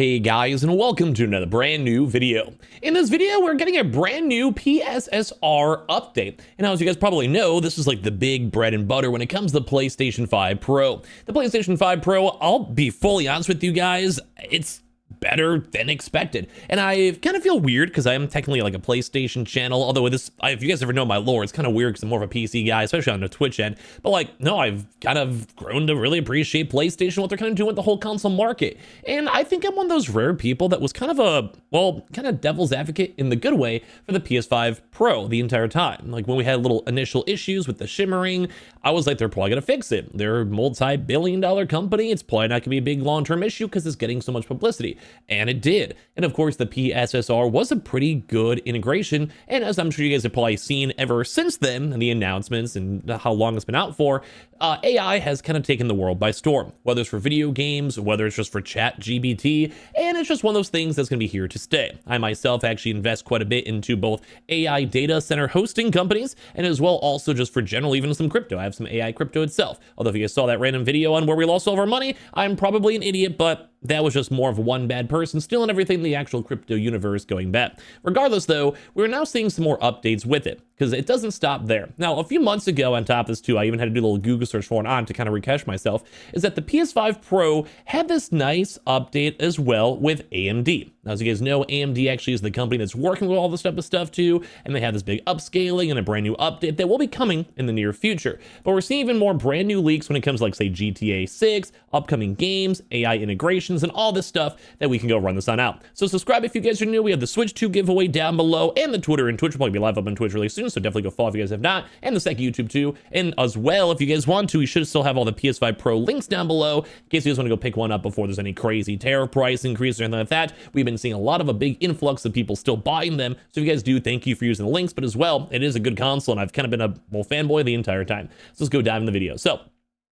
Hey guys, and welcome to another brand new video. In this video, we're getting a brand new PSSR update. And as you guys probably know, this is like the big bread and butter when it comes to the PlayStation 5 Pro. The PlayStation 5 Pro, I'll be fully honest with you guys, it's better than expected. And I kind of feel weird because I am technically like a PlayStation channel, although if you guys ever know my lore, it's kind of weird because I'm more of a PC guy, especially on the Twitch end. But like, no, I've kind of grown to really appreciate PlayStation, what they're kind of doing with the whole console market. And I think I'm one of those rare people that was kind of devil's advocate in the good way for the PS5 Pro the entire time. Like when we had little initial issues with the shimmering, I was like, they're probably gonna fix it. They're a multi-billion-dollar company. It's probably not gonna be a big long-term issue because it's getting so much publicity. And it did. And of course, the PSSR was a pretty good integration. And as I'm sure you guys have probably seen ever since then, and the announcements and how long it's been out for, AI has kind of taken the world by storm, whether it's for video games, whether it's just for chat GBT, and it's just one of those things that's going to be here to stay. I myself actually invest quite a bit into both AI data center hosting companies, and as well also just for general, even some crypto. I have some AI crypto itself. Although if you guys saw that random video on where we lost all of our money, I'm probably an idiot, but that was just more of one bad person stealing everything in the actual crypto universe going bad. Regardless though, we're now seeing some more updates with it because it doesn't stop there. Now, a few months ago on top of this too, I even had to do a little Google search for it on to kind of recache myself, is that the PS5 Pro had this nice update as well with AMD. Now, as you guys know, AMD actually is the company that's working with all this type of stuff too, and they have this big upscaling and a brand new update that will be coming in the near future. But we're seeing even more brand new leaks when it comes to like say GTA 6, upcoming games, AI integrations, and all this stuff that we can go run this on out. So subscribe if you guys are new. We have the Switch 2 giveaway down below, and the Twitter and Twitch will probably be live up on Twitch really soon, so definitely go follow if you guys have not, and the second YouTube too. And as well, if you guys want to, we should still have all the PS5 Pro links down below in case you guys want to go pick one up before there's any crazy tariff price increase or anything like that. We've been seeing a lot of a big influx of people still buying them, so if you guys do, thank you for using the links. But as well, it is a good console, and I've kind of been a fanboy the entire time. So let's go dive in the video. So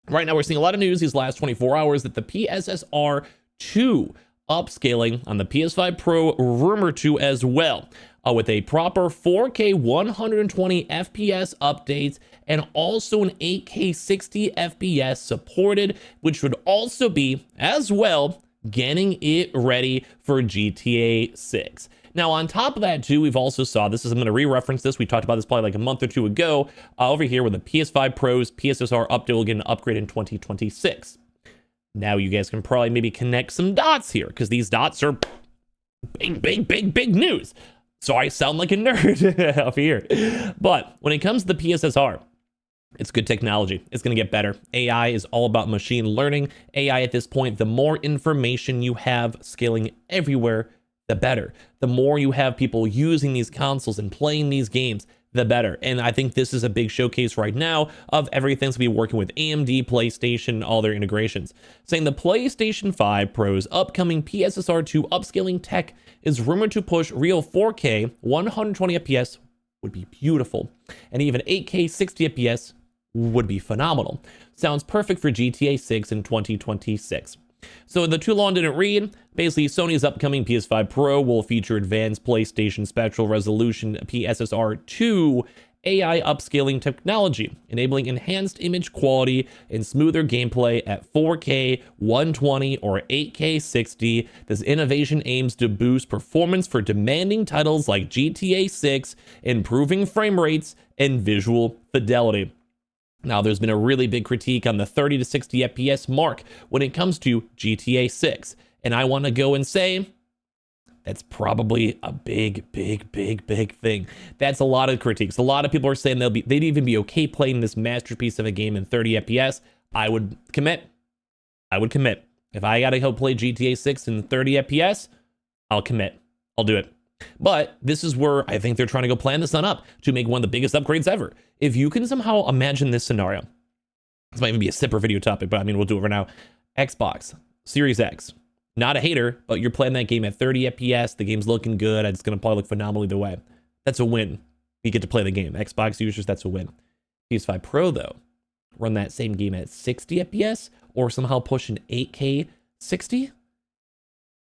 right now we're seeing a lot of news these last 24 hours that the PSSR 2 upscaling on the PS5 Pro rumored to as well, with a proper 4K 120 FPS updates and also an 8K 60 FPS supported, which would also be as well getting it ready for GTA 6. Now, on top of that, too, we've also saw this. I'm going to re-reference this. We talked about this probably like a month or two ago over here with the PS5 Pro's PSSR update will get an upgrade in 2026. Now, you guys can probably maybe connect some dots here because these dots are big news. So I sound like a nerd up here. But when it comes to the PSSR, it's good technology. It's going to get better. AI is all about machine learning. AI at this point, the more information you have scaling everywhere, the better. The more you have people using these consoles and playing these games, the better. And I think this is a big showcase right now of everything that's going to be working with AMD, PlayStation, all their integrations. Saying the PlayStation 5 Pro's upcoming PSSR 2 upscaling tech is rumored to push real 4K 120 FPS would be beautiful. And even 8K 60 FPS would be phenomenal. Sounds perfect for GTA 6 in 2026. So the too long didn't read. Basically, Sony's upcoming PS5 Pro will feature advanced PlayStation Spectral Resolution PSSR 2 AI upscaling technology, enabling enhanced image quality and smoother gameplay at 4K 120 or 8K 60. This innovation aims to boost performance for demanding titles like GTA 6, improving frame rates and visual fidelity. Now, there's been a really big critique on the 30 to 60 FPS mark when it comes to GTA 6. And I want to go and say, that's probably a big thing. That's a lot of critiques. A lot of people are saying they'd even be okay playing this masterpiece of a game in 30 FPS. I would commit. If I got to go play GTA 6 in 30 FPS, I'll commit. I'll do it. But this is where I think they're trying to go plan this one up to make one of the biggest upgrades ever. If you can somehow imagine this scenario, this might even be a separate video topic, but I mean, we'll do it right now. Xbox Series X, not a hater, but you're playing that game at 30 FPS. The game's looking good. It's going to probably look phenomenal either way. That's a win. You get to play the game. Xbox users, that's a win. PS5 Pro, though, run that same game at 60 FPS or somehow push an 8K 60.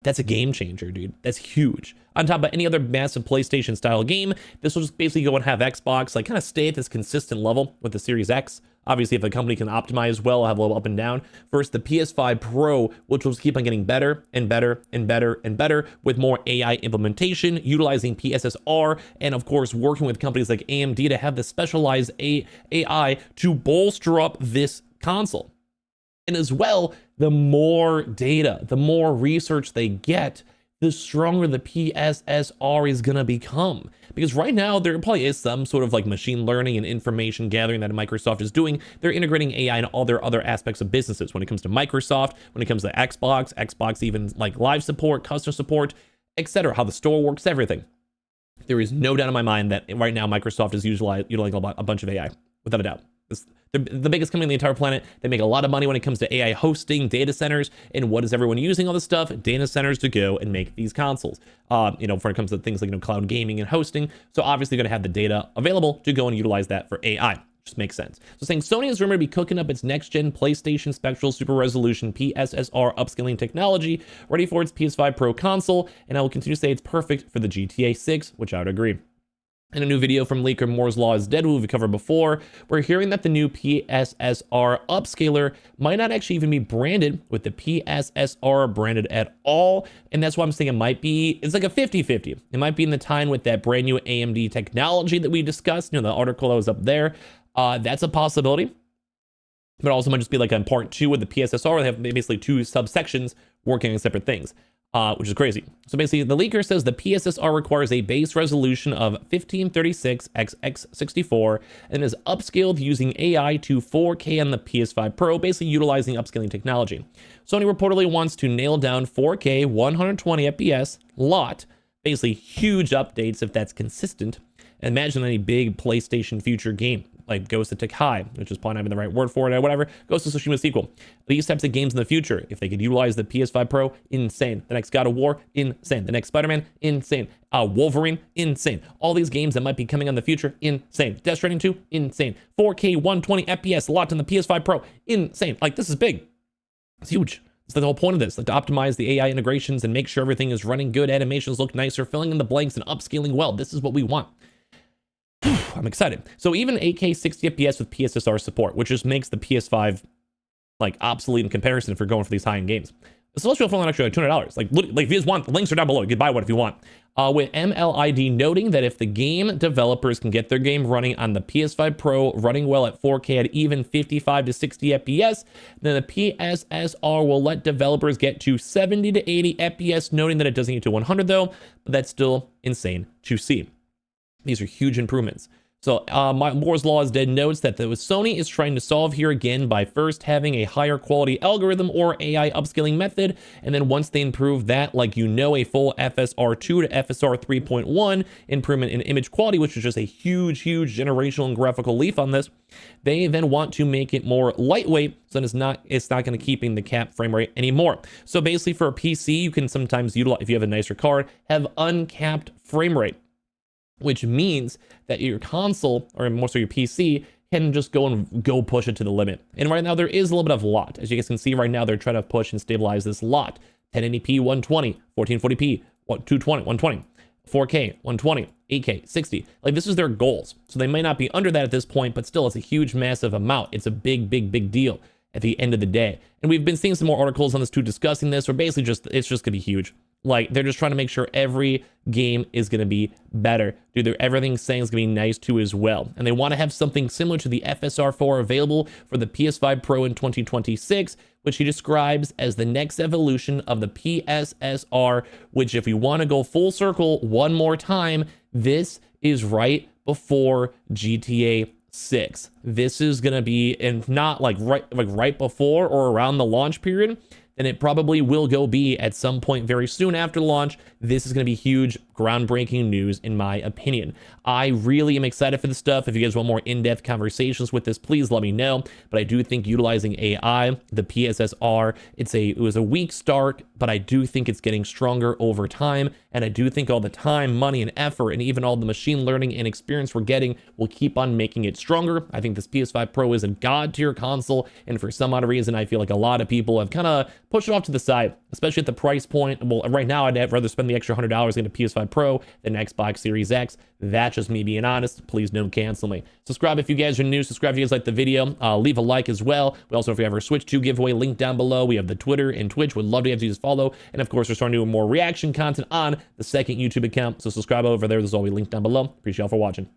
That's a game changer, dude. That's huge. On top of any other massive PlayStation style game, this will just basically go and have Xbox like kind of stay at this consistent level with the Series X. Obviously, if a company can optimize well, have a little up and down. First, the PS5 Pro, which will just keep on getting better and better and better and better with more AI implementation, utilizing PSSR, and of course, working with companies like AMD to have the specialized AI to bolster up this console. And as well, the more data, the more research they get, the stronger the PSSR is going to become. Because right now, there probably is some sort of like machine learning and information gathering that Microsoft is doing. They're integrating AI in all their other aspects of businesses. When it comes to Microsoft, when it comes to Xbox even like live support, customer support, etc., how the store works, everything. There is no doubt in my mind that right now Microsoft is utilizing a bunch of AI, without a doubt. They're the biggest company on the entire planet. They make a lot of money when it comes to AI hosting, data centers, and what is everyone using all this stuff? Data centers to go and make these consoles. When it comes to things like cloud gaming and hosting. So obviously going to have the data available to go and utilize that for AI. Just makes sense. So saying Sony is rumored to be cooking up its next-gen PlayStation Spectral Super Resolution PSSR upscaling technology ready for its PS5 Pro console, and I will continue to say it's perfect for the GTA 6, which I would agree. In a new video from leaker Moore's Law is Dead, who we've covered before, we're hearing that the new PSSR upscaler might not actually even be branded with the PSSR branded at all. And that's why I'm saying it's like a 50-50. It might be in the time with that brand new AMD technology that we discussed, the article that was up there. That's a possibility. But also might just be like in part 2 with the PSSR, where they have basically 2 subsections working on separate things. Which is crazy. So basically, the leaker says the PSSR requires a base resolution of 1536x64 and is upscaled using AI to 4K on the PS5 Pro, basically utilizing upscaling technology. Sony reportedly wants to nail down 4K 120 FPS lot, basically huge updates if that's consistent. Imagine any big PlayStation future game like Ghost of Takai, which is probably not even the right word for it or whatever, Ghost of Tsushima sequel. These types of games in the future, if they could utilize the PS5 Pro, insane. The next God of War, insane. The next Spider-Man, insane. Wolverine, insane. All these games that might be coming in the future, insane. Death Stranding 2, insane. 4K 120 FPS locked in the PS5 Pro, insane. Like, this is big. It's huge. It's the whole point of this, like to optimize the AI integrations and make sure everything is running good, animations look nicer, filling in the blanks and upscaling well. This is what we want. I'm excited. So even 8K 60 FPS with PSSR support, which just makes the PS5 like obsolete in comparison if you're going for these high-end games. It's also for an extra $200. Like if you just want, the links are down below. You can buy one if you want. With MLID noting that if the game developers can get their game running on the PS5 Pro, running well at 4K at even 55 to 60 FPS, then the PSSR will let developers get to 70 to 80 FPS, noting that it doesn't get to 100 though, but that's still insane to see. These are huge improvements. So Moore's Law is Dead notes that Sony is trying to solve here again by first having a higher quality algorithm or AI upscaling method, and then once they improve that, like a full FSR 2 to FSR 3.1 improvement in image quality, which is just a huge generational and graphical leap on this, they then want to make it more lightweight, so that it's not going to keeping the cap frame rate anymore. So basically for a PC, you can sometimes utilize, if you have a nicer card, have uncapped frame rate, which means that your console, or more so your PC, can just go push it to the limit. And right now there is a little bit of lot. As you guys can see right now, they're trying to push and stabilize this lot. 1080p 120, 1440p 220, 120, 4K 120, 8K 60. Like, this is their goals. So they might not be under that at this point, but still it's a huge, massive amount. It's a big deal at the end of the day. And we've been seeing some more articles on this too, discussing this, or basically it's just gonna be huge. Like, they're just trying to make sure every game is going to be better. Dude, everything's saying is going to be nice too as well. And they want to have something similar to the FSR4 available for the PS5 Pro in 2026, which he describes as the next evolution of the PSSR, which, if we want to go full circle one more time, this is right before GTA 6. This is going to be, and not like right before or around the launch period, then it probably will be at some point very soon after launch. This is going to be huge, groundbreaking news in my opinion. I really am excited for this stuff. If you guys want more in-depth conversations with this, please let me know. But I do think utilizing AI, the PSSR, it was a weak start, but I do think it's getting stronger over time. And I do think all the time, money, and effort, and even all the machine learning and experience we're getting will keep on making it stronger. I think this PS5 Pro is a god tier console, and for some odd reason, I feel like a lot of people have kind of push it off to the side, especially at the price point. Well, right now, I'd rather spend the extra $100 on a PS5 Pro than an Xbox Series X. That's just me being honest. Please don't cancel me. Subscribe if you guys are new. Subscribe if you guys like the video. Leave a like as well. We also, if you ever Switch 2 giveaway, link down below. We have the Twitter and Twitch. Would love to have you just follow. And of course, we're starting to do more reaction content on the second YouTube account. So subscribe over there. This is all we linked down below. Appreciate y'all for watching.